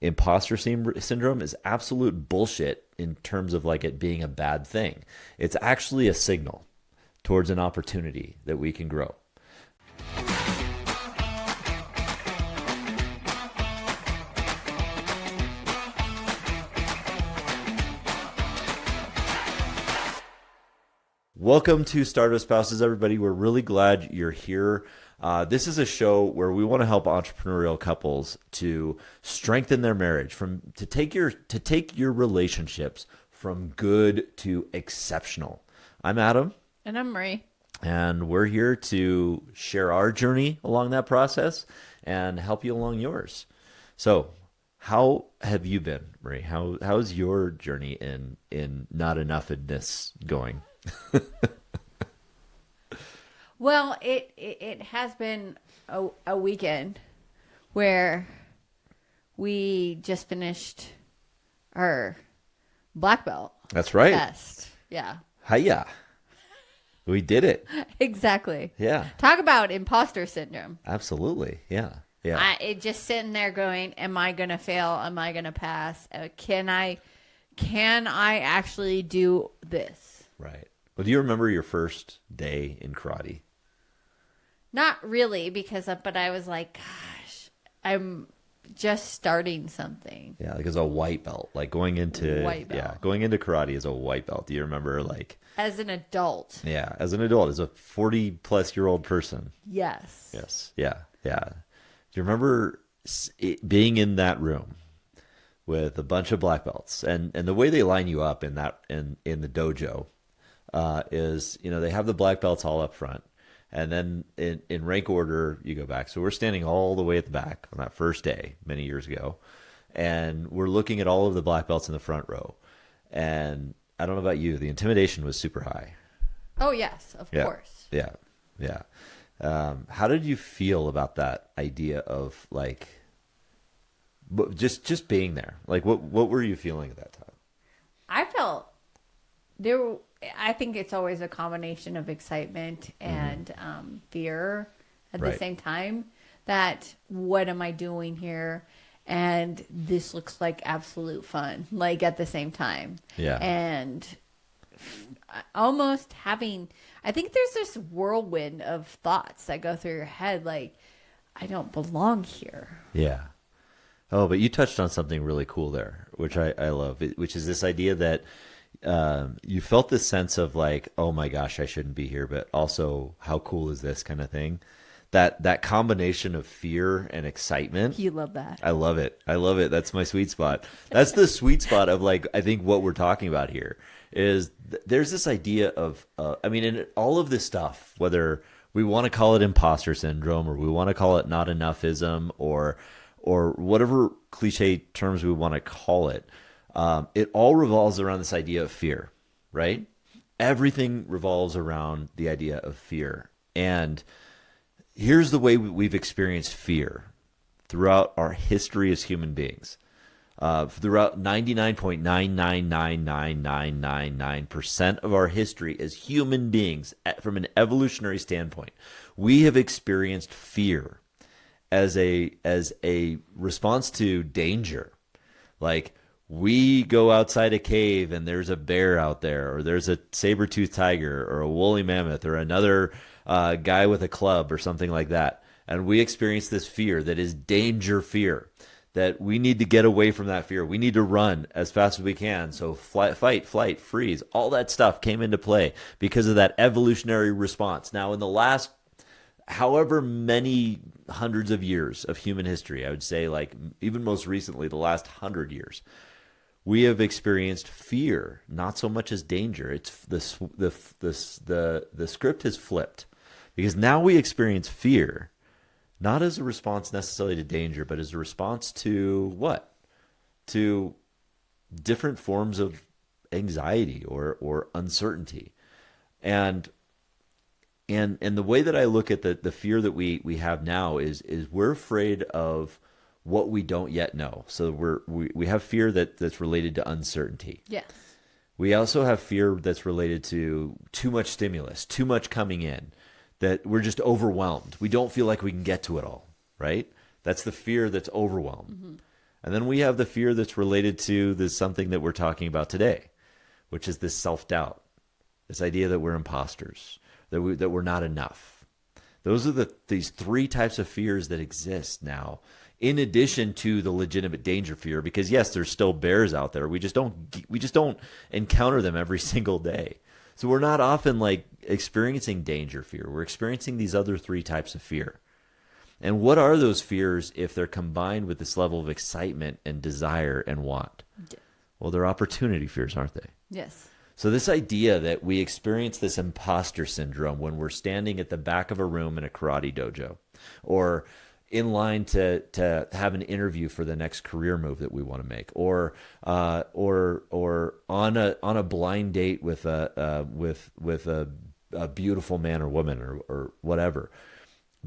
Imposter syndrome is absolute bullshit in terms of like it being a bad thing. It's actually a signal towards an opportunity that we can grow. Welcome to Startup Spouses, everybody. We're really glad you're here. This is a show where we want to help entrepreneurial couples to strengthen their marriage, to take your relationships from good to exceptional. I'm Adam. And I'm Marie. And we're here to share our journey along that process and help you along yours. So, how have you been, Marie? How's your journey in not enoughness going? Well, it has been a weekend where we just finished our black belt. That's right. Test. Yeah. Hiya. We did it. Exactly. Yeah. Talk about imposter syndrome. Absolutely. Yeah. Yeah. It just sitting there going, am I going to fail? Am I going to pass? Can I actually do this? Right. Well, do you remember your first day in karate? Not really, but I was like, gosh, I'm just starting something. Yeah, like as a white belt, like going into karate as a white belt. Do you remember like as an adult? Yeah, as an adult, as a 40-plus-year-old person. Yes. Yes. Yeah. Yeah. Do you remember being in that room with a bunch of black belts, and the way they line you up in the dojo is, they have the black belts all up front. And then in rank order, you go back. So we're standing all the way at the back on that first day many years ago. And we're looking at all of the black belts in the front row. And I don't know about you, the intimidation was super high. Oh, yes, of course. Yeah, yeah. How did you feel about that idea of like just being there? Like what were you feeling at that time? I felt I think it's always a combination of excitement and fear at the same time. That what am I doing here? And this looks like absolute fun, like at the same time. Yeah. And almost having, I think there's this whirlwind of thoughts that go through your head, like, I don't belong here. Yeah. Oh, but you touched on something really cool there, which I love, which is this idea that you felt this sense of like, oh my gosh, I shouldn't be here, but also how cool is this kind of thing? That combination of fear and excitement. You love that. I love it. That's my sweet spot. That's the sweet spot of like, I think what we're talking about here is there's this idea of, in all of this stuff, whether we want to call it imposter syndrome or we want to call it not enoughism or whatever cliche terms we want to call it, it all revolves around this idea of fear, right? Everything revolves around the idea of fear. And here's the way we've experienced fear throughout our history as human beings. Throughout 99.9999999% of our history as human beings, from an evolutionary standpoint, we have experienced fear as a response to danger. Like, we go outside a cave and there's a bear out there, or there's a saber-toothed tiger or a woolly mammoth or another guy with a club or something like that. And we experience this fear that is danger fear, that we need to get away from that fear. We need to run as fast as we can. So fight, flight, freeze, all that stuff came into play because of that evolutionary response. Now, in the last however many hundreds of years of human history, I would say like even most recently, the last 100 years, we have experienced fear, not so much as danger. It's the script has flipped, because now we experience fear, not as a response necessarily to danger, but as a response to what? To different forms of anxiety or uncertainty. And the way that I look at the fear that we have now is we're afraid of what we don't yet know. So we have fear that's related to uncertainty. Yes. We also have fear that's related to too much stimulus, too much coming in, that we're just overwhelmed. We don't feel like we can get to it all, right? That's the fear that's overwhelmed. And then we have the fear that's related to this something that we're talking about today, which is this self-doubt, this idea that we're imposters, that we're not enough. Those are these three types of fears that exist now, in addition to the legitimate danger fear. Because yes, there's still bears out there. We just don't encounter them every single day. So we're not often like experiencing danger fear. We're experiencing these other three types of fear. And what are those fears if they're combined with this level of excitement and desire and want? Well, they're opportunity fears, aren't they? Yes. So this idea that we experience this imposter syndrome when we're standing at the back of a room in a karate dojo, or in line to have an interview for the next career move that we want to make, or on a blind date with a beautiful man or woman or whatever.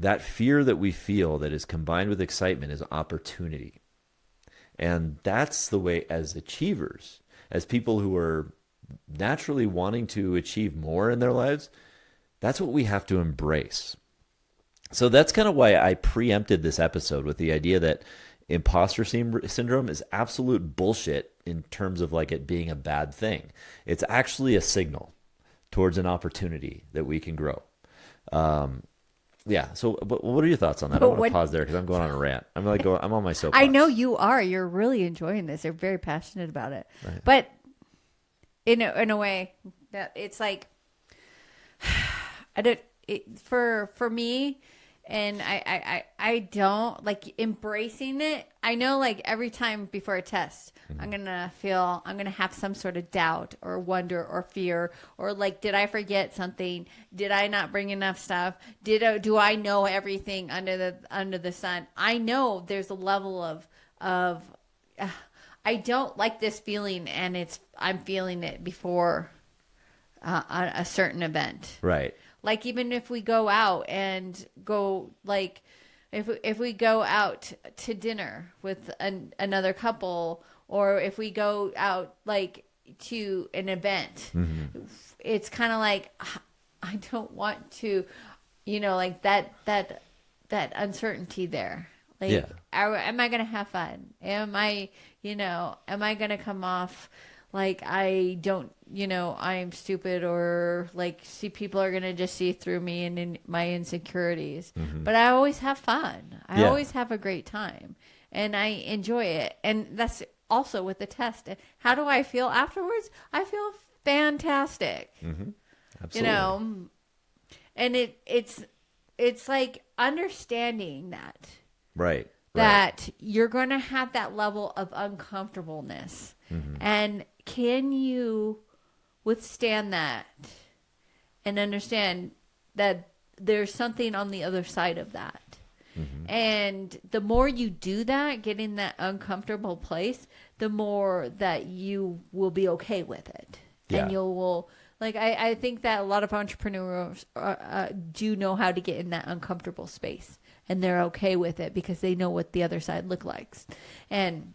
That fear that we feel that is combined with excitement is opportunity. And that's the way, as achievers, as people who are naturally wanting to achieve more in their lives, that's what we have to embrace. So that's kind of why I preempted this episode with the idea that imposter syndrome is absolute bullshit in terms of like it being a bad thing. It's actually a signal towards an opportunity that we can grow. Yeah. So, what are your thoughts on that? I want to pause there because I'm going on a rant. I'm on my soapbox. I know you are. You're really enjoying this. You're very passionate about it. Right. But in a way, that it's like, for me, and I don't like embracing it. I know like every time before a test, I'm going to have some sort of doubt or wonder or fear, or like, did I forget something? Did I not bring enough stuff? Do I know everything under the sun? I know there's a level of I don't like this feeling, and I'm feeling it before a certain event. Right. Like even if we go out and go like if we go out to dinner with another couple, or if we go out like to an event, it's kind of like I don't want to, like that uncertainty there. Like, yeah. Am I going to have fun? Am I going to come off like I don't, I'm stupid, or like people are going to just see through me and in my insecurities. But I always have fun. I always have a great time, and I enjoy it. And that's also with the test. How do I feel afterwards? I feel fantastic. Absolutely. And it's like understanding that. Right. That you're going to have that level of uncomfortableness. And can you withstand that and understand that there's something on the other side of that? And the more you do that, get in that uncomfortable place, the more that you will be okay with it. Yeah. And you'll like, I think that a lot of entrepreneurs do know how to get in that uncomfortable space. And they're okay with it because they know what the other side looks like. And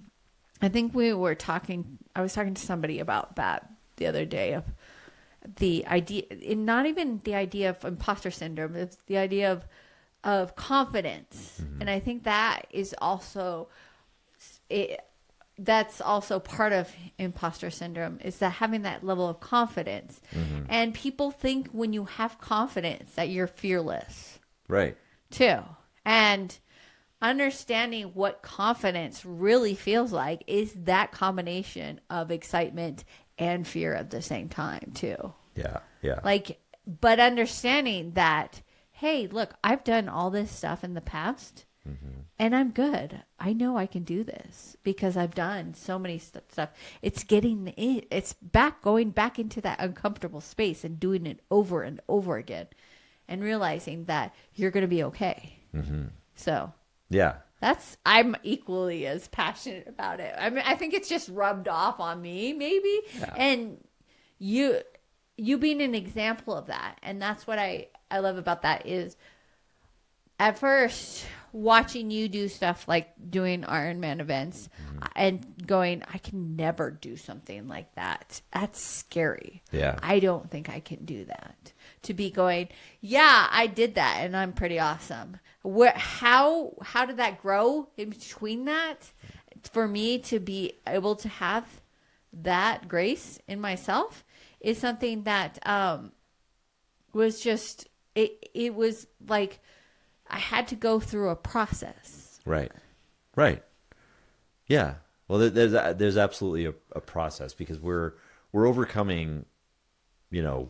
I think I was talking to somebody about that the other day, of the idea, and not even the idea of imposter syndrome, it's the idea of confidence. And I think that is also, that's also part of imposter syndrome, is that having that level of confidence. And people think when you have confidence that you're fearless. Right. Too. And understanding what confidence really feels like is that combination of excitement and fear at the same time too. Yeah. Yeah. Like, but understanding that, hey, look, I've done all this stuff in the past and I'm good. I know I can do this because I've done so many stuff. It's going back into that uncomfortable space and doing it over and over again and realizing that you're going to be okay. So yeah, I'm equally as passionate about it. I mean, I think it's just rubbed off on me, maybe. Yeah. And you being an example of that. And that's what I love about that is, at first, watching you do stuff like doing Ironman events and going, I can never do something like that. That's scary. Yeah. I don't think I can do that. To be going, yeah, I did that and I'm pretty awesome. How did that grow in between that for me to be able to have that grace in myself is something that was just it was like I had to go through a process. Right. Yeah. Well, there's absolutely a process, because we're overcoming, we're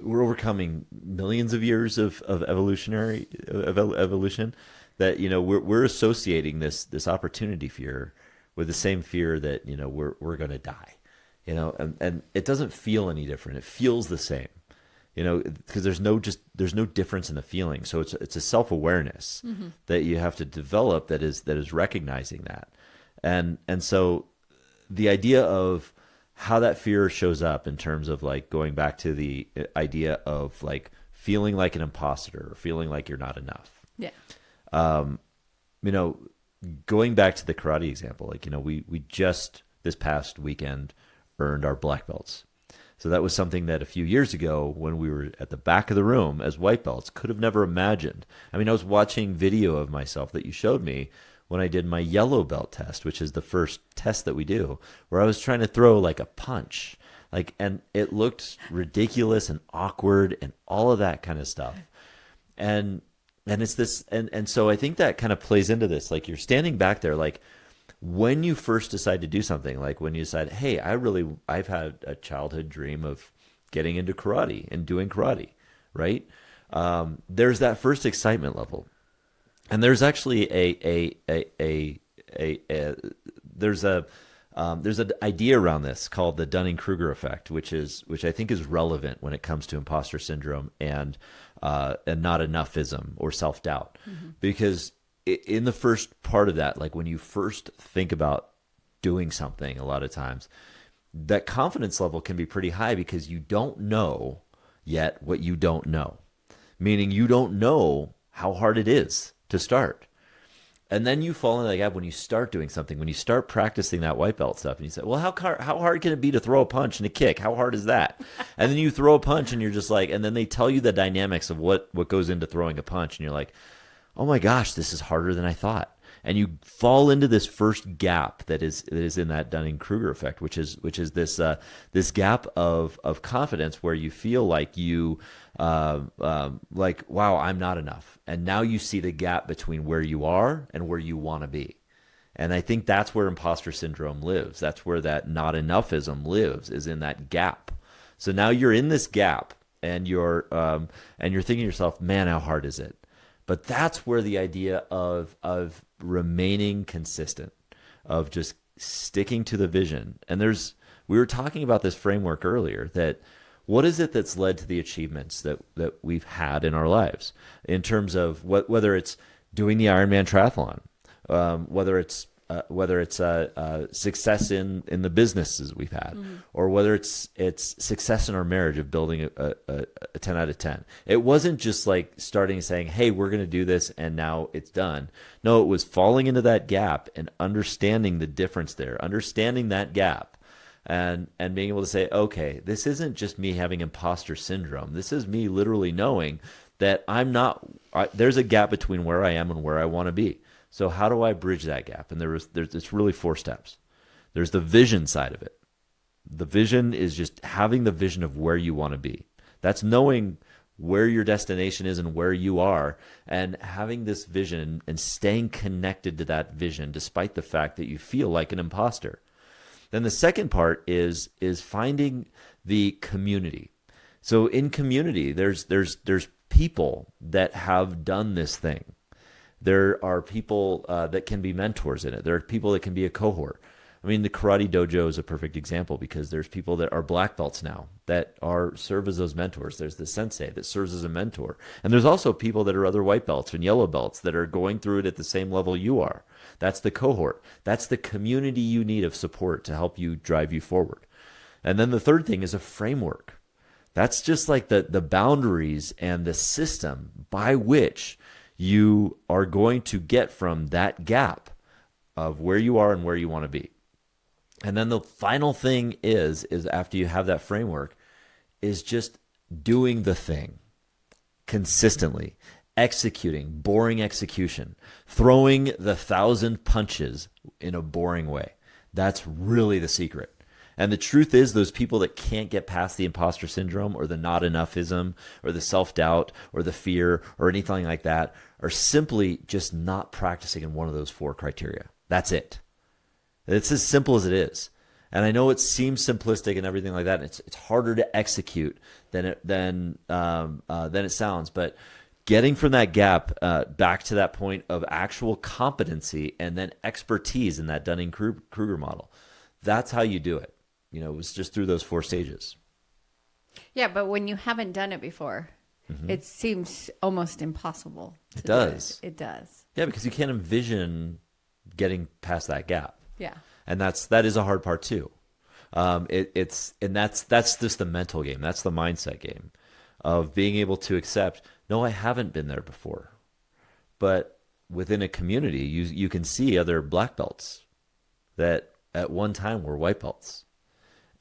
overcoming millions of years of evolution, that we're associating this opportunity fear with the same fear that we're going to die, and it doesn't feel any different. It feels the same, because there's no difference in the feeling. So it's a self-awareness that you have to develop that is recognizing that. And so the idea of how that fear shows up in terms of like going back to the idea of like feeling like an imposter or feeling like you're not enough. Yeah. Going back to the karate example, like, we just this past weekend earned our black belts. So that was something that a few years ago, when we were at the back of the room as white belts, could have never imagined. I mean, I was watching video of myself that you showed me when I did my yellow belt test, which is the first test that we do, where I was trying to throw like a punch, and it looked ridiculous and awkward and all of that kind of stuff. And it's this, and so I think that kind of plays into this. Like, you're standing back there, like, when you first decide to do something, like when you decide, hey, I've had a childhood dream of getting into karate and doing karate, right? There's that first excitement level. And there's actually there's an idea around this called the Dunning-Kruger effect, which I think is relevant when it comes to imposter syndrome and not enoughism or self-doubt, because in the first part of that, like when you first think about doing something, a lot of times that confidence level can be pretty high, because you don't know yet what you don't know, meaning you don't know how hard it is to start. And then you fall into that gap when you start doing something, when you start practicing that white belt stuff, and you say, well, how hard can it be to throw a punch and a kick? How hard is that? And then you throw a punch and you're just like, and then they tell you the dynamics of what goes into throwing a punch, and you're like, oh my gosh, this is harder than I thought. And you fall into this first gap that is in that Dunning-Kruger effect, which is this gap of confidence, where you feel like you like, wow, I'm not enough. And now you see the gap between where you are and where you want to be. And I think that's where imposter syndrome lives. That's where that not enoughism lives, is in that gap. So now you're in this gap, and you're thinking to yourself, man, how hard is it? But that's where the idea of remaining consistent, of just sticking to the vision. And we were talking about this framework earlier, that what is it that's led to the achievements that we've had in our lives, in terms of whether it's doing the Ironman triathlon, whether it's success in the businesses we've had, or whether it's success in our marriage of building a 10 out of 10. It wasn't just like starting saying, hey, we're going to do this and now it's done. No, it was falling into that gap and understanding the difference there, understanding that gap, and being able to say, okay, this isn't just me having imposter syndrome. This is me literally knowing that there's a gap between where I am and where I want to be. So how do I bridge that gap? And there's really 4 steps. There's the vision side of it. The vision is just having the vision of where you want to be. That's knowing where your destination is and where you are, and having this vision and staying connected to that vision despite the fact that you feel like an imposter. Then the second part is finding the community. So in community, there's people that have done this thing. There are people that can be mentors in it. There are people that can be a cohort. I mean, the karate dojo is a perfect example, because there's people that are black belts now that serve as those mentors. There's the sensei that serves as a mentor. And there's also people that are other white belts and yellow belts that are going through it at the same level you are. That's the cohort. That's the community you need of support to help you drive you forward. And then the third thing is a framework. That's just like the boundaries and the system by which you are going to get from that gap of where you are and where you want to be. And then the final thing is after you have that framework, is just doing the thing consistently executing, boring execution, throwing the 1,000 punches in a boring way. That's really the secret. And the truth is, those people that can't get past the imposter syndrome or the not enoughism or the self-doubt or the fear or anything like that are simply just not practicing in one of those 4 criteria. That's it. It's as simple as it is. And I know it seems simplistic and everything like that. And it's harder to execute than it sounds. But getting from that gap back to that point of actual competency and then expertise in that Dunning-Kruger model, that's how you do it. You know, it was just through those 4 stages. Yeah, but when you haven't done it before, it seems almost impossible. It does. It does. Yeah, because you can't envision getting past that gap. Yeah. And that is a hard part too. That's just the mental game. That's the mindset game of being able to accept, no, I haven't been there before. But within a community, you can see other black belts that at one time were white belts.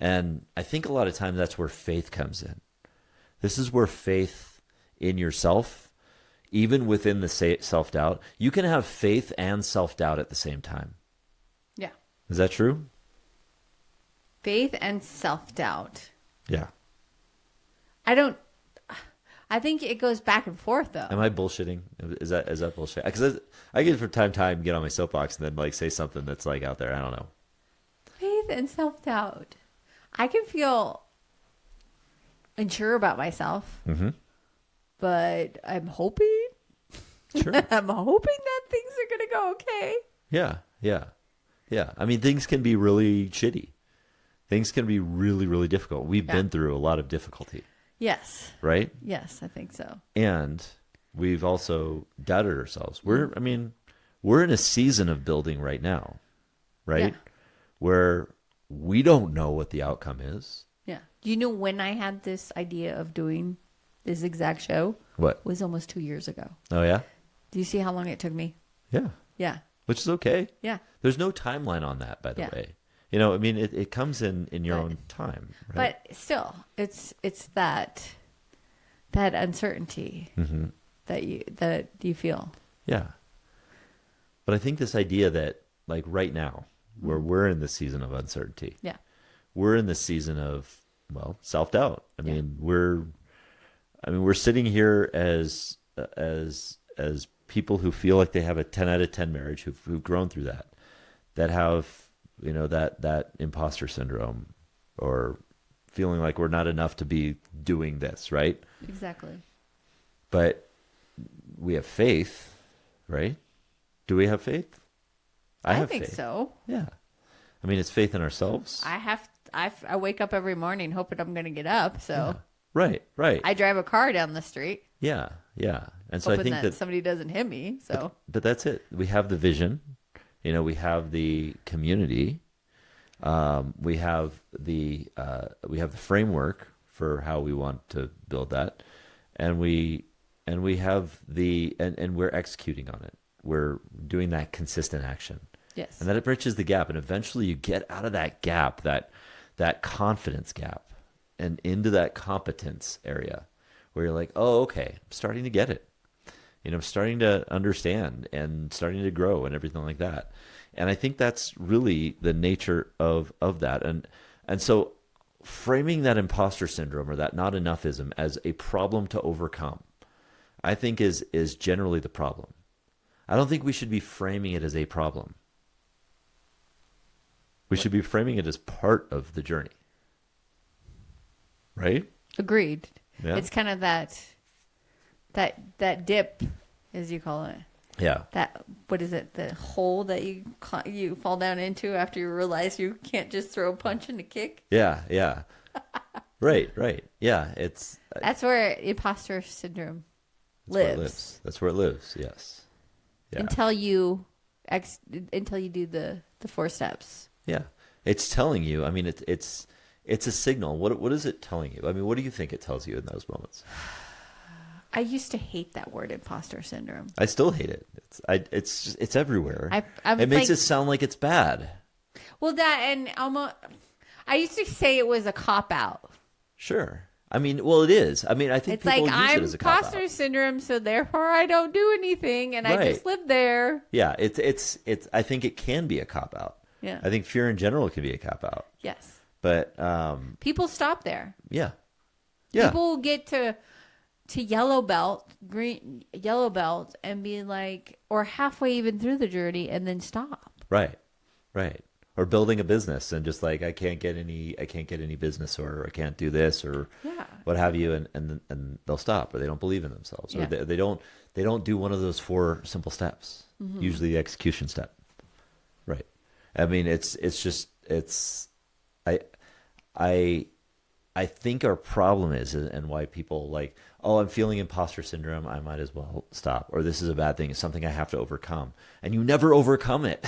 And I think a lot of times that's where faith comes in. This is where faith in yourself, even within the self-doubt, you can have faith and self-doubt at the same time. Yeah. Is that true? Faith and self-doubt. Yeah. I think it goes back and forth though. Am I bullshitting? Is that bullshit? Because I get from time to time get on my soapbox and then like say something that's like out there. I don't know. Faith and self-doubt. I can feel unsure about myself, but I'm hoping. Sure. I'm hoping that things are going to go okay. Yeah. I mean, things can be really shitty. Things can be really, really difficult. We've been through a lot of difficulty. Yes. Right? Yes, I think so. And we've also doubted ourselves. We're in a season of building right now, right? Yeah. Where we don't know what the outcome is. Yeah. Do you know when I had this idea of doing this exact show? What? It was almost 2 years ago. Oh, yeah? Do you see how long it took me? Yeah. Yeah. Which is okay. Yeah. There's no timeline on that, by the way. You know, I mean, it comes in your own time. Right? But still, it's that uncertainty that you feel. Yeah. But I think this idea that, like right now, where we're in the season of uncertainty. Yeah. We're in the season of, well, self-doubt. I mean, we're sitting here as people who feel like they have a 10 out of 10 marriage, who've grown through that have, you know, that imposter syndrome or feeling like we're not enough to be doing this, right? Exactly. But we have faith, right? Do we have faith? I have think faith. So. Yeah. I mean, it's faith in ourselves. I wake up every morning hoping I'm going to get up. So Right. I drive a car down the street. Yeah. And so hoping I think that somebody doesn't hit me. So, but that's it. We have the vision. You know, we have the community. We have the framework for how we want to build that, and we have and we're executing on it. We're doing that consistent action. yes. And then it bridges the gap, and eventually you get out of that gap, that confidence gap, and into that competence area where you're like, oh, okay, I'm starting to get it. You know, I'm starting to understand and starting to grow and everything like that. And I think that's really the nature of that. And so framing that imposter syndrome or that not enoughism as a problem to overcome, I think is generally the problem. I don't think we should be framing it as a problem. We should be framing it as part of the journey. Right? Agreed. Yeah. It's kind of that dip, as you call it. Yeah. That, what is it? The hole that you fall down into after you realize you can't just throw a punch and a kick. Yeah. Right. Yeah. That's where imposter syndrome lives. That's where it lives. Yes. Yeah. Until you do the 4 steps. Yeah. It's telling you, I mean, it's a signal. What is it telling you? I mean, what do you think it tells you in those moments? I used to hate that word, imposter syndrome. I still hate it. It's everywhere. I'm it makes like, it sound like it's bad. Well, that and almost, I used to say it was a cop out. Sure. I mean, well, it is. I mean, I think It's people like use it I'm as a cop imposter out. syndrome, so therefore I don't do anything and I Right. just live there. Yeah. It's. I think it can be a cop out. Yeah. I think fear in general can be a cop out. Yes. But People stop there. yeah. Yeah. People get to yellow belt and be like, or halfway even through the journey and then stop. Right. Right. Or building a business and just like I can't get any business, or I can't do this, or Yeah. what have you, and they'll stop, or they don't believe in themselves, or Yeah. they don't do one of those 4 simple steps. Usually the execution step. Right. I mean, I think our problem is, and why people like, oh, I'm feeling imposter syndrome, I might as well stop. Or this is a bad thing. It's something I have to overcome. And you never overcome it.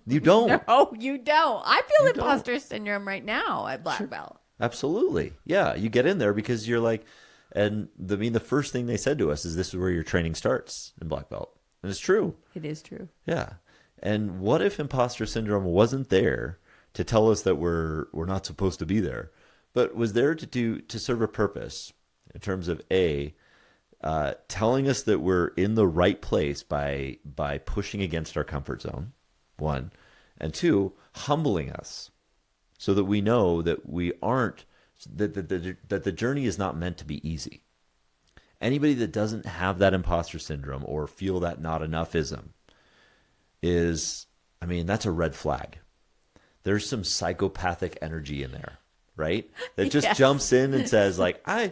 You don't. No, you don't. I feel You don't. imposter syndrome right now at black belt. Absolutely. Yeah. You get in there because you're like, and the first thing they said to us is, this is where your training starts in black belt. And it's true. It is true. Yeah. And what if imposter syndrome wasn't there to tell us that we're not supposed to be there, but was there to serve a purpose in terms of telling us that we're in the right place by pushing against our comfort zone, 1, and 2, humbling us so that we know that we aren't, that the journey is not meant to be easy. Anybody that doesn't have that imposter syndrome or feel that not enoughism is, I mean, that's a red flag. There's some psychopathic energy in there, right? That just Yes. jumps in and says like, I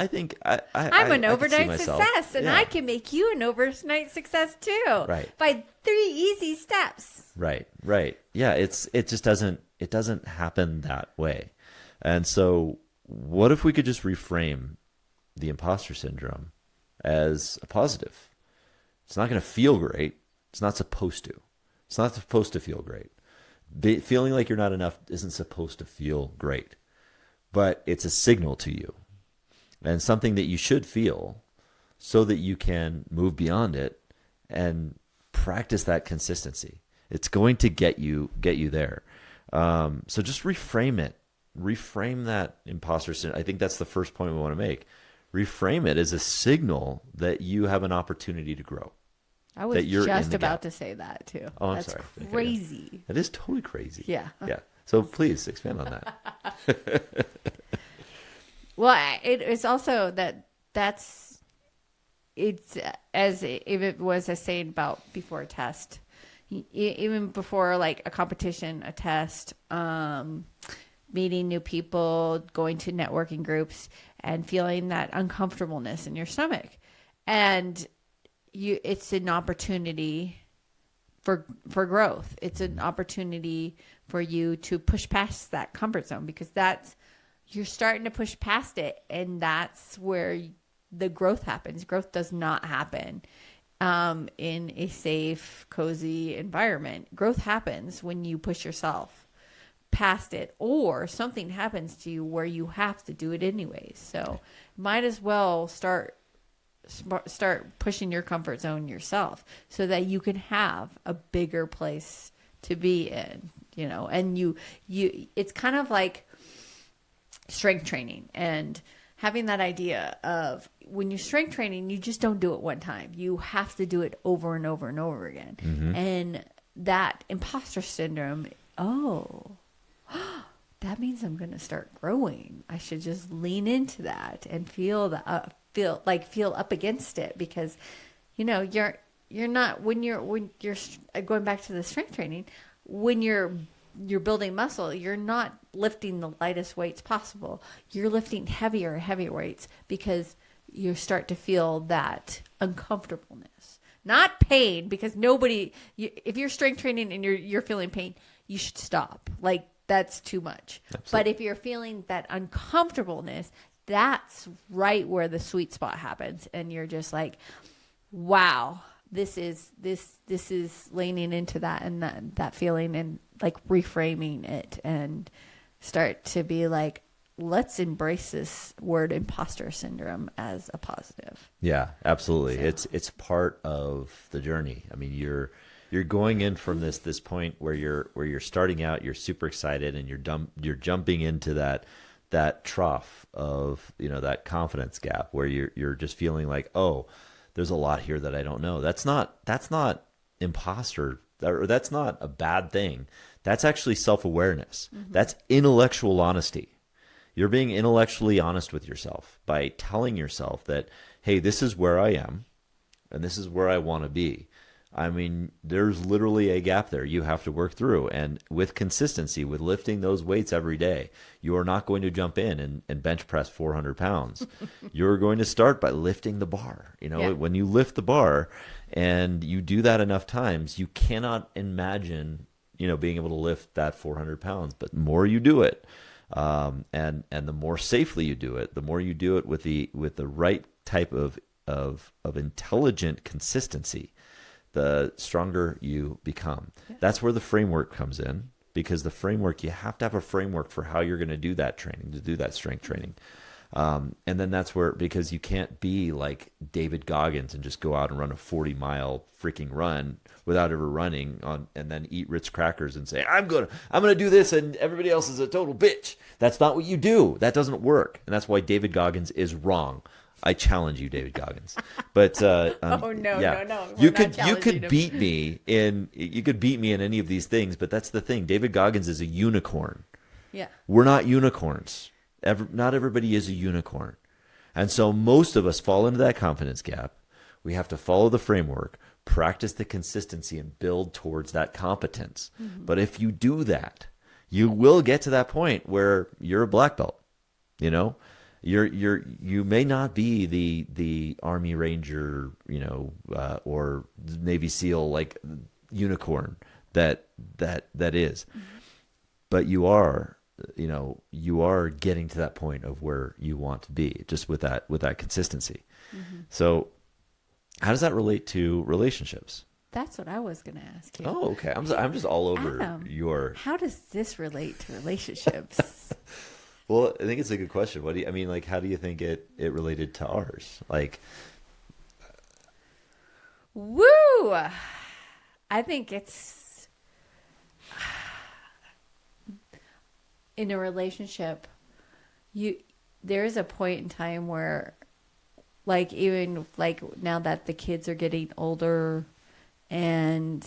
think I'm an I could see overnight myself. success, and Yeah. I can make you an overnight success too. Right. By 3 easy steps. Right. Yeah, it just doesn't happen that way. And so what if we could just reframe the imposter syndrome as a positive? It's not going to feel great. It's not supposed to. It's not supposed to feel great. Feeling like you're not enough isn't supposed to feel great, but it's a signal to you and something that you should feel so that you can move beyond it and practice that consistency. It's going to get you there. So just reframe it. Reframe that imposter syndrome. I think that's the first point we want to make. Reframe it as a signal that you have an opportunity to grow. I was That you're in just the about gap. to say that too. Oh, I'm That's sorry. Okay, yeah. crazy. That is totally crazy. Yeah. Yeah. So please expand on that. Well, it's also it's as if it was a saying about before a test, even before like a competition, a test, meeting new people, going to networking groups, and feeling that uncomfortableness in your stomach, and it's an opportunity for growth. It's an opportunity for you to push past that comfort zone, because you're starting to push past it, and that's where the growth happens. Growth does not happen in a safe, cozy environment. Growth happens when you push yourself past it, or something happens to you where you have to do it anyways. So might as well start pushing your comfort zone yourself so that you can have a bigger place to be in, and you it's kind of like strength training, and having that idea of when you're strength training, you just don't do it one time. You have to do it over and over and over again. Mm-hmm. And that imposter syndrome, that means I'm going to start growing. I should just lean into that and feel up against it, because you're not, when you're going back to the strength training, when you're building muscle, you're not lifting the lightest weights possible. You're lifting heavier and heavier weights because you start to feel that uncomfortableness, not pain, because if you're strength training and you're feeling pain, you should stop. Like, that's too much. Absolutely. But if you're feeling that uncomfortableness, that's right where the sweet spot happens. And you're just like, wow, this is leaning into that, and that feeling, and like reframing it, and start to be like, let's embrace this word imposter syndrome as a positive. Yeah, absolutely. So. It's part of the journey. I mean, you're going in from this point where you're starting out, you're super excited, and you're jumping into that that trough of, that confidence gap where you're just feeling like, oh, there's a lot here that I don't know. That's not imposter, or that's not a bad thing. That's actually self-awareness. That's intellectual honesty. You're being intellectually honest with yourself by telling yourself that, hey, this is where I am and this is where I want to be. I mean, there's literally a gap there you have to work through. And with consistency, with lifting those weights every day, you are not going to jump in and bench press 400 pounds. You're going to start by lifting the bar. When you lift the bar and you do that enough times, you cannot imagine, being able to lift that 400 pounds. But the more you do it, and the more safely you do it, the more you do it with the right type of intelligent consistency, the stronger you become. Yeah. That's where the framework comes in, because the framework, you have to have a framework for how you're going to do that training, to do that strength training. And then that's where, because you can't be like David Goggins and just go out and run a 40-mile freaking run without ever running on, and then eat Ritz crackers and say, I'm gonna do this and everybody else is a total bitch. That's not what you do. That doesn't work. And that's why David Goggins is wrong. I challenge you, David Goggins. But no. You could beat me in any of these things, but that's the thing. David Goggins is a unicorn. Yeah. We're not unicorns. Not everybody is a unicorn. And so most of us fall into that confidence gap. We have to follow the framework, practice the consistency, and build towards that competence. Mm-hmm. But if you do that, you will get to that point where you're a black belt. You may not be the Army Ranger, or Navy SEAL like unicorn that is, but you are getting to that point of where you want to be, just with that consistency. Mm-hmm. So, how does that relate to relationships? That's what I was going to ask you. Oh, okay. I'm just all over Adam, your. How does this relate to relationships? Well, I think it's a good question. What do you, I mean, like, how do you think it related to ours? Like, woo! I think it's in a relationship, there is a point in time where, like, even like now that the kids are getting older and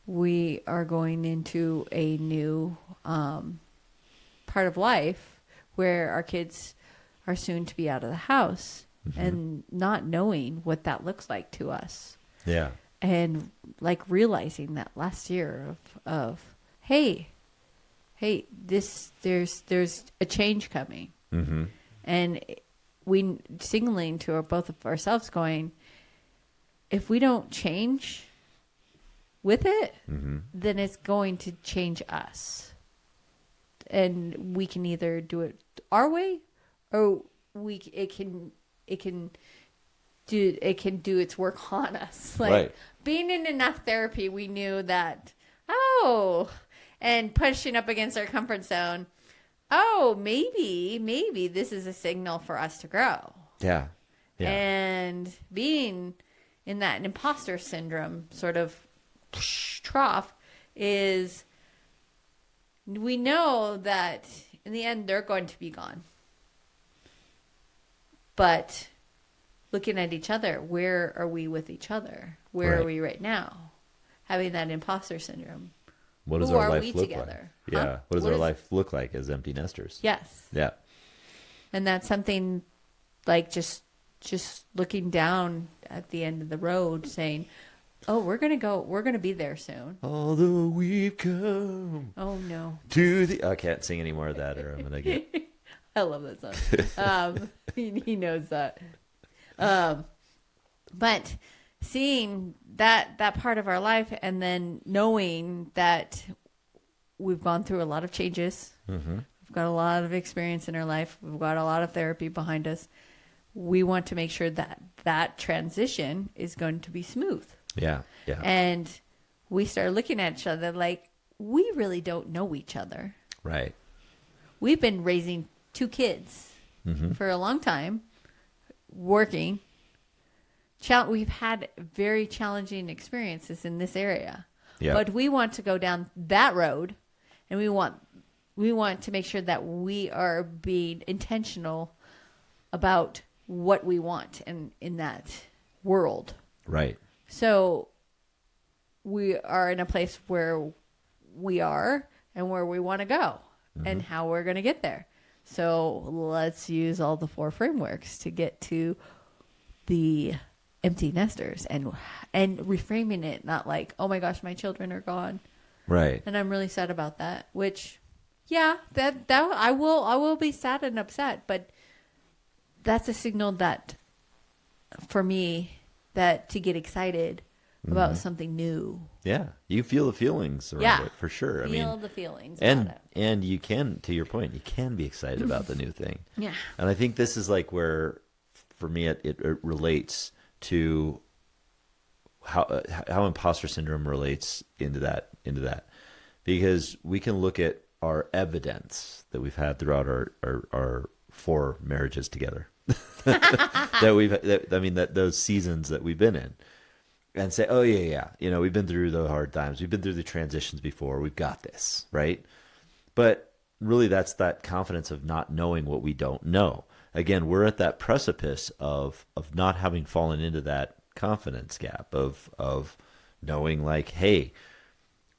we are going into a new part of life where our kids are soon to be out of the house, and not knowing what that looks like to us. Yeah. And like realizing that last year of hey, there's a change coming. Mm-hmm. And we signaling to both of ourselves going, if we don't change with it, then it's going to change us. And we can either do it our way, or it can do its work on us. Like, right. Being in enough therapy, we knew that, and pushing up against our comfort zone. Oh, maybe this is a signal for us to grow. Yeah. And being in that imposter syndrome sort of trough is, we know that in the end they're going to be gone. But looking at each other, where are we with each other? Where are we right now? Having that imposter syndrome. What does our life look like? Yeah. Huh? What does our life look like as empty nesters? Yes. Yeah. And that's something like just looking down at the end of the road saying, oh, we're going to be there soon. Although we've come. Oh, no. I can't sing any more of that, or I'm going to get. I love that song. He knows that. But seeing that part of our life, and then knowing that we've gone through a lot of changes. Mm-hmm. We've got a lot of experience in our life. We've got a lot of therapy behind us. We want to make sure that transition is going to be smooth. Yeah. And we started looking at each other like, we really don't know each other. Right. We've been raising 2 kids for a long time, working. We've had very challenging experiences in this area. Yep. But we want to go down that road, and we want we want to make sure that we are being intentional about what we want and in that world. Right. So we are in a place where we are and where we want to go and how we're going to get there. So let's use all the 4 frameworks to get to the empty nesters and reframing it, not like, oh my gosh, my children are gone. Right. And I'm really sad about that, which, yeah, that I will be sad and upset, but that's a signal that for me that to get excited about something new. Yeah. You feel the feelings around it for sure. Feel the feelings and about it. and you can, to your point, you can be excited about the new thing. Yeah. And I think this is like where, for me, it relates to how imposter syndrome relates into that, because we can look at our evidence that we've had throughout our 4 marriages together, that those seasons that we've been in, and say, oh yeah, we've been through the hard times, we've been through the transitions before, we've got this, right? But really, that's that confidence of not knowing what we don't know. Again, we're at that precipice of not having fallen into that confidence gap of knowing, like, hey,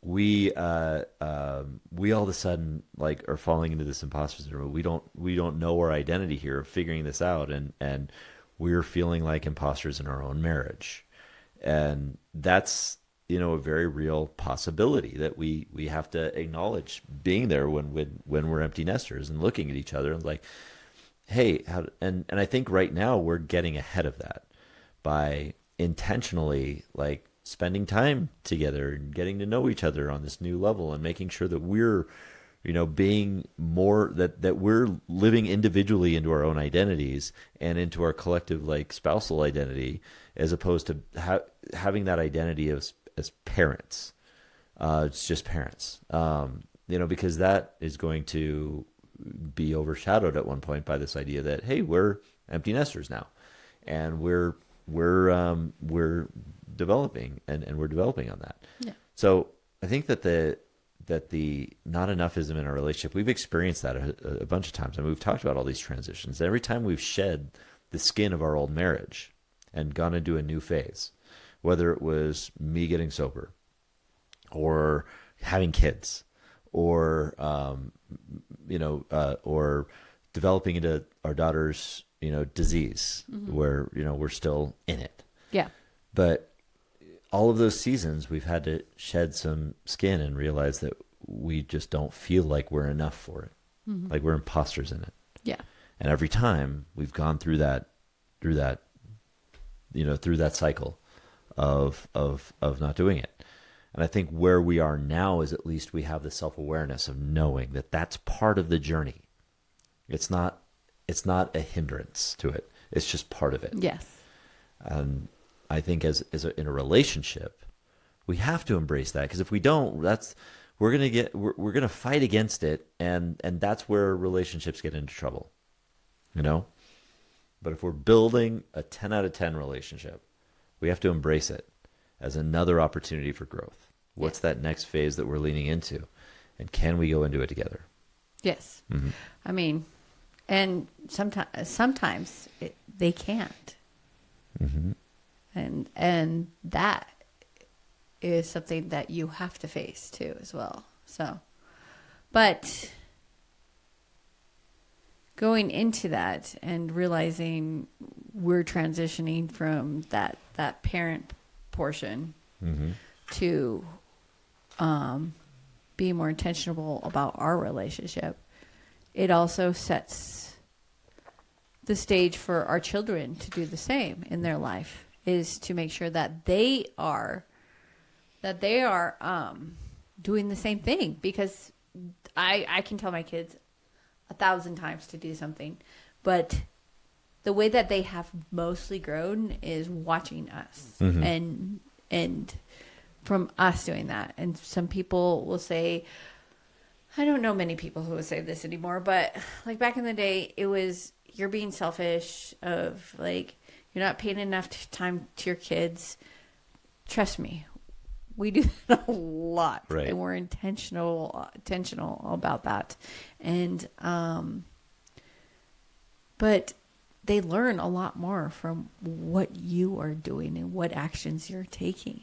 we all of a sudden like are falling into this imposter syndrome. We don't know our identity here, of figuring this out, and we're feeling like imposters in our own marriage. And that's, a very real possibility that we have to acknowledge being there when we're empty nesters and looking at each other and like, hey, and I think right now we're getting ahead of that by intentionally like spending time together and getting to know each other on this new level and making sure that we're, being more, that we're living individually into our own identities and into our collective like spousal identity, as opposed to having that identity as parents. It's just parents, because that is going to be overshadowed at one point by this idea that, hey, we're empty nesters now, and we're developing and we're developing on that. Yeah. So I think that the not enoughism in our relationship, we've experienced that a bunch of times. I mean, we've talked about all these transitions. Every time we've shed the skin of our old marriage and gone into a new phase, whether it was me getting sober or having kids or, or developing into our daughter's, disease, where, we're still in it. Yeah. But all of those seasons, we've had to shed some skin and realize that we just don't feel like we're enough for it. Like we're imposters in it. Yeah. And every time we've gone through that cycle of not doing it. And I think where we are now is at least we have the self-awareness of knowing that that's part of the journey. It's not a hindrance to it. It's just part of it. Yes. And I think in a relationship, we have to embrace that, because if we don't, we're gonna fight against it, and that's where relationships get into trouble, But if we're building a 10 out of 10 relationship, we have to embrace it as another opportunity for growth. What's that next phase that we're leaning into, and can we go into it together? Yes. Mm-hmm. I mean, and sometimes they can't. Mm-hmm. And that is something that you have to face too as well. So, but going into that and realizing we're transitioning from that parent portion to be more intentional about our relationship, it also sets the stage for our children to do the same in their life, is to make sure that they are doing the same thing. Because I can tell my kids 1,000 times to do something, but the way that they have mostly grown is watching us and from us doing that. And some people will say, I don't know many people who would say this anymore, but like back in the day, it was, you're being selfish, of like, you're not paying enough time to your kids. Trust me, We do that a lot, Right. and we're intentional about that. And but they learn a lot more from what you are doing and what actions you're taking.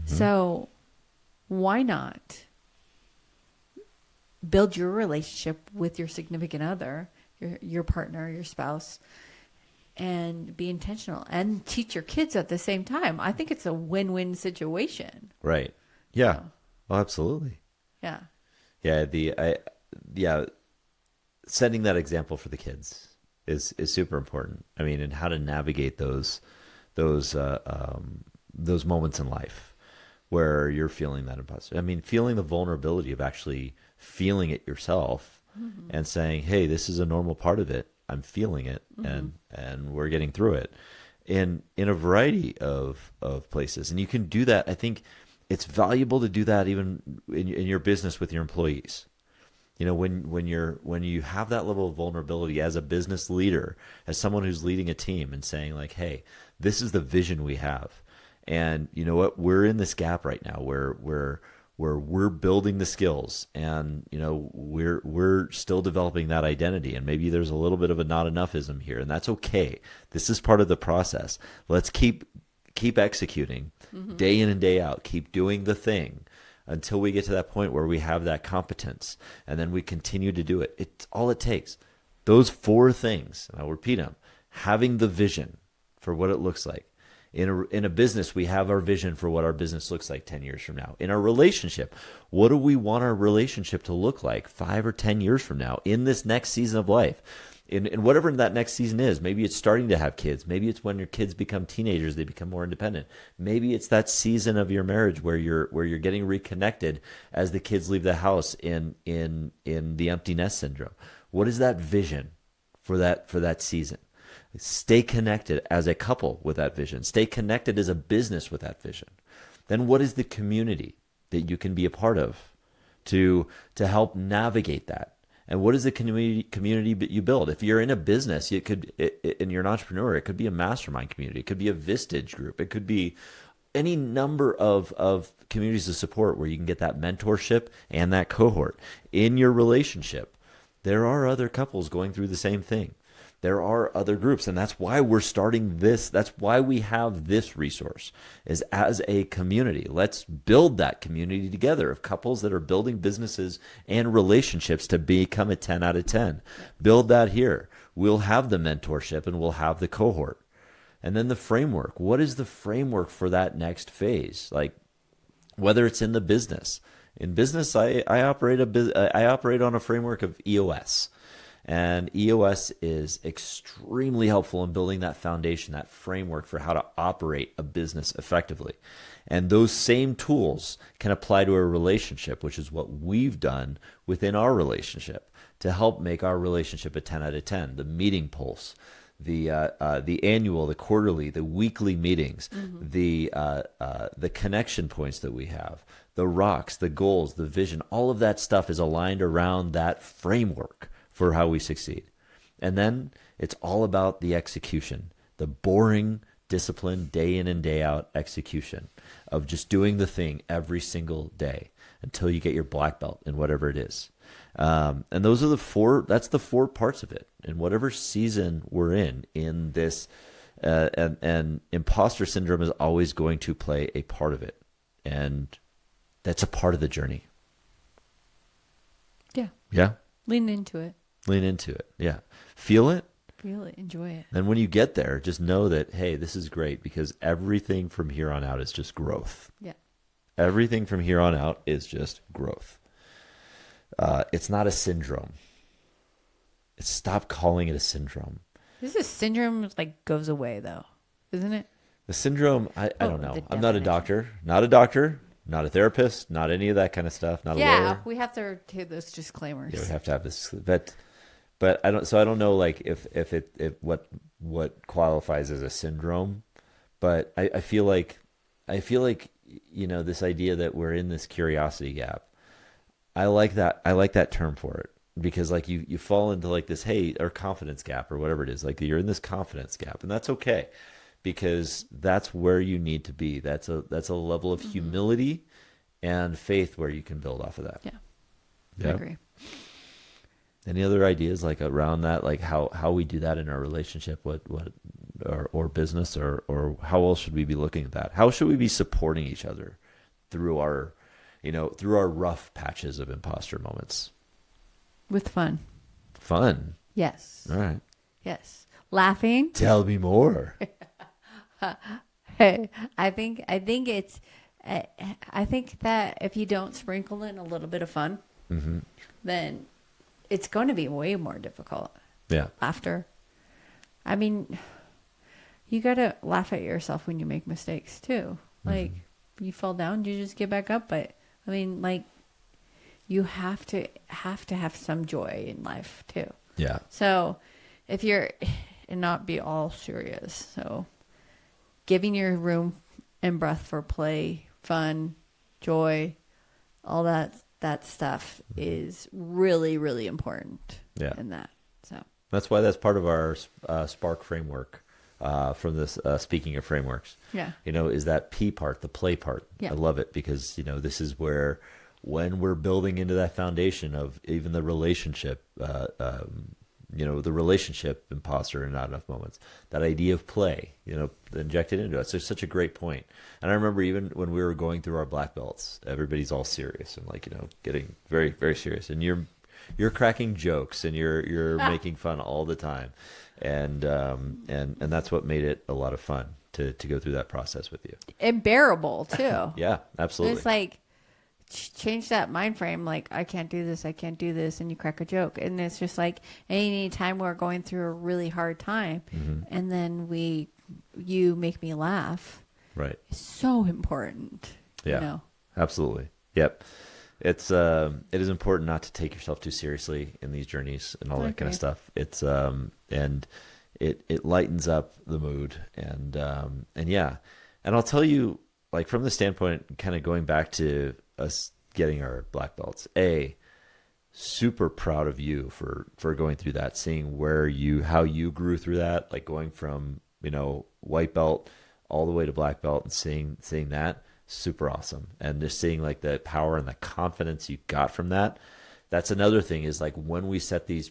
So why not build your relationship with your significant other, your partner, your spouse, and be intentional and teach your kids at the same time? I think it's a win-win situation. Right. Yeah. Oh, absolutely. Yeah. Yeah. Setting that example for the kids is super important. I mean, and how to navigate those moments in life where you're feeling that imposter. I mean, feeling the vulnerability of actually feeling it yourself and saying, "Hey, this is a normal part of it. I'm feeling it, and we're getting through it." In a variety of places, and you can do that. I think it's valuable to do that even in your business with your employees. You know, when you have that level of vulnerability as a business leader, as someone who's leading a team, and saying like, "Hey, this is the vision we have, and you know what? We're in this gap right now where we're building the skills, and you know we're still developing that identity, and maybe there's a little bit of a not enoughism here, and that's okay. This is part of the process. Let's keep executing day in and day out. Keep doing the thing." Until we get to that point where we have that competence, and then we continue to do it. It's all it takes. Those 4 things, and I'll repeat them: having the vision for what it looks like. In a business, we have our vision for what our business looks like 10 years from now. In our relationship, what do we want our relationship to look like 5 or 10 years from now in this next season of life? In whatever that next season is, maybe it's starting to have kids. Maybe it's when your kids become teenagers, they become more independent. Maybe it's that season of your marriage where you're getting reconnected as the kids leave the house in the empty nest syndrome. What is that vision for that season? Stay connected as a couple with that vision. Stay connected as a business with that vision. Then what is the community that you can be a part of to help navigate that? And what is the community that you build? If you're in a business, and you're an entrepreneur, it could be a mastermind community. It could be a Vistage group. It could be any number of communities of support where you can get that mentorship and that cohort. In your relationship, there are other couples going through the same thing. There are other groups, and that's why we're starting this. That's why we have this resource, is as a community. Let's build that community together of couples that are building businesses and relationships to become a 10 out of 10. Build that here. We'll have the mentorship and we'll have the cohort. And then the framework. What is the framework for that next phase? Like, whether it's in the business. In business, I operate on a framework of EOS. And EOS is extremely helpful in building that foundation, that framework for how to operate a business effectively. And those same tools can apply to a relationship, which is what we've done within our relationship to help make our relationship a 10 out of 10. The meeting pulse, the annual, the quarterly, the weekly meetings, the connection points that we have, the rocks, the goals, the vision, all of that stuff is aligned around that framework for how we succeed. And then it's all about the execution, the boring, disciplined, day in and day out execution of just doing the thing every single day until you get your black belt in whatever it is. And those are that's the 4 parts of it. In whatever season we're in this, and imposter syndrome is always going to play a part of it. And that's a part of the journey. Yeah. Yeah. Lean into it. Lean into it. Yeah. Feel it. Feel it. Enjoy it. And when you get there, just know that, hey, this is great, because everything from here on out is just growth. Yeah. Everything from here on out is just growth. It's not a syndrome. Stop calling it a syndrome. This is syndrome goes away though, isn't it? The syndrome, I don't know. I'm not a definition. doctor, not a therapist, not any of that kind of stuff, not a lawyer. We have to do those disclaimers. Yeah, we have to have this, but I don't know if what qualifies as a syndrome, but I feel like this idea that we're in this curiosity gap. I like that term for it, because you fall into this, hey, or confidence gap or whatever it is, you're in this confidence gap, and that's okay, because that's where you need to be. That's a level of humility and faith where you can build off of that. I agree. Any other ideas like around that, like how we do that in our relationship, or business, or how else should we be looking at that? How should we be supporting each other through our rough patches of imposter moments? With fun. Fun. Yes. All right. Yes. Laughing. Tell me more. I think it's. I think that if you don't sprinkle in a little bit of fun, then it's going to be way more difficult. Yeah. Laughter. I mean, you got to laugh at yourself when you make mistakes too. Like you fall down, you just get back up. But I mean, like you have to have some joy in life too. Yeah. So if you're, and not be all serious. So giving your room and breath for play, fun, joy, all that stuff is really, really important. Yeah. In that. So that's why that's part of our Spark framework. From this, speaking of frameworks, is that P part, the play part. Yeah. I love it because, this is where, when we're building into that foundation of even the relationship, the relationship imposter and not enough moments, that idea of play, injected into it. So it's such a great point. And I remember even when we were going through our black belts, everybody's all serious and getting very, very serious. And you're cracking jokes and you're making fun all the time. And that's what made it a lot of fun to go through that process with you. And bearable too. Yeah, absolutely. It's like change that mind frame. Like I can't do this, and you crack a joke, and it's just like any time we're going through a really hard time, and then you make me laugh. Right. It's so important. Yeah. Absolutely. Yep. It is important not to take yourself too seriously in these journeys and all that kind of stuff. It's and it lightens up the mood and yeah. And I'll tell you, like from the standpoint, kind of going back to us getting our black belts, super proud of you for going through that, seeing how you grew through that, like going from, white belt all the way to black belt and seeing that. Super awesome. And just seeing like the power and the confidence you got from that. That's another thing is like when we set these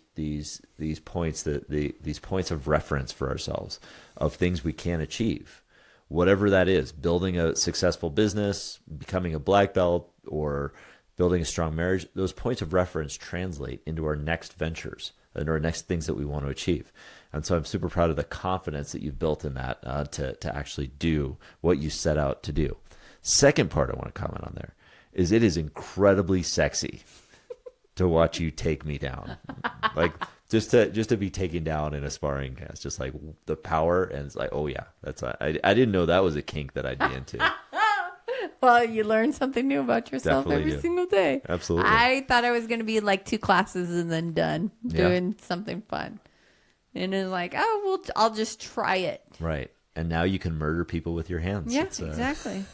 points, these points of reference for ourselves of things we can achieve, whatever that is, building a successful business, becoming a black belt, or building a strong marriage, those points of reference translate into our next ventures and our next things that we want to achieve. And so I'm super proud of the confidence that you've built in that to actually do what you set out to do. Second part I want to comment on there is it is incredibly sexy to watch you take me down. Like just to be taken down in a sparring cast, just like the power, and it's like, oh yeah, I didn't know that was a kink that I'd be into. Well, you learn something new about yourself Definitely every single day. Absolutely. I thought I was going to be like 2 classes and then done doing something fun. And it's like, oh, well, I'll just try it. Right. And now you can murder people with your hands. Yeah, exactly.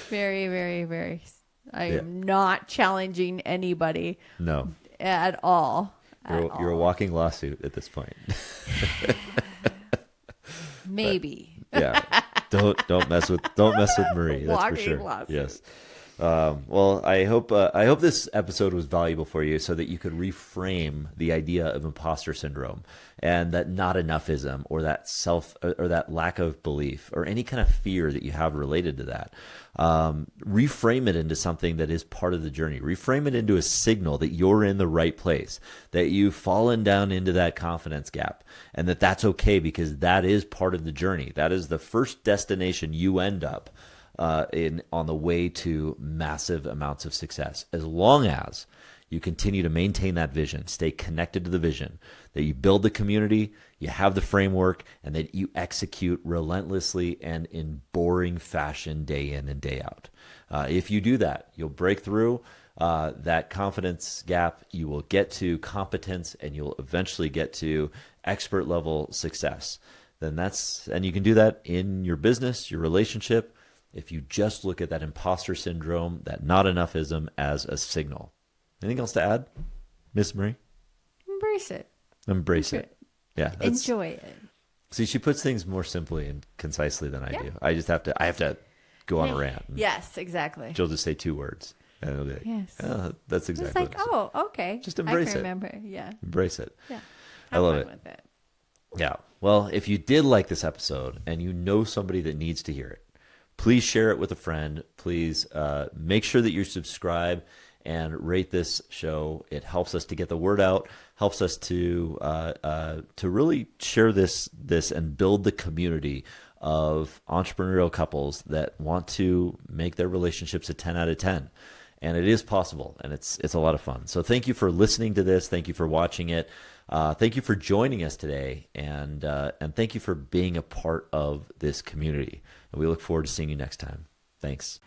Very, very, very. I am not challenging anybody. No. At all. You're a walking lawsuit at this point. Maybe. But, yeah. Don't mess with Marie. That's walking for sure. lawsuit. Yes. Well, I hope this episode was valuable for you, so that you could reframe the idea of imposter syndrome and that not enoughism, or that or that lack of belief, or any kind of fear that you have related to that. Reframe it into something that is part of the journey. Reframe it into a signal that you're in the right place, that you've fallen down into that confidence gap, and that's okay, because that is part of the journey. That is the first destination you end up on the way to massive amounts of success, as long as you continue to maintain that vision, stay connected to the vision, that you build the community, you have the framework, and that you execute relentlessly and in boring fashion day in and day out. If you do that, you'll break through that confidence gap, you will get to competence, and you'll eventually get to expert level success. And you can do that in your business, your relationship, if you just look at that imposter syndrome, that not enoughism as a signal. Anything else to add, Miss Marie? Embrace it. Embrace it. Yeah. Enjoy it. See, she puts things more simply and concisely than I do. I have to go on a rant. Yes, exactly. She'll just say 2 words. And it'll be like, Yes. oh, that's It's exactly like, what it is. okay. Just embrace I can it. remember. Yeah. Embrace it. Yeah. I love Have fun it. with it. Yeah. Well, if you did like this episode and you know somebody that needs to hear it, please share it with a friend. Please make sure that you subscribe and rate this show. It helps us to get the word out, helps us to really share this and build the community of entrepreneurial couples that want to make their relationships a 10 out of 10. And it is possible, and it's a lot of fun. So thank you for listening to this. Thank you for watching it. Thank you for joining us today, and thank you for being a part of this community. And we look forward to seeing you next time. Thanks.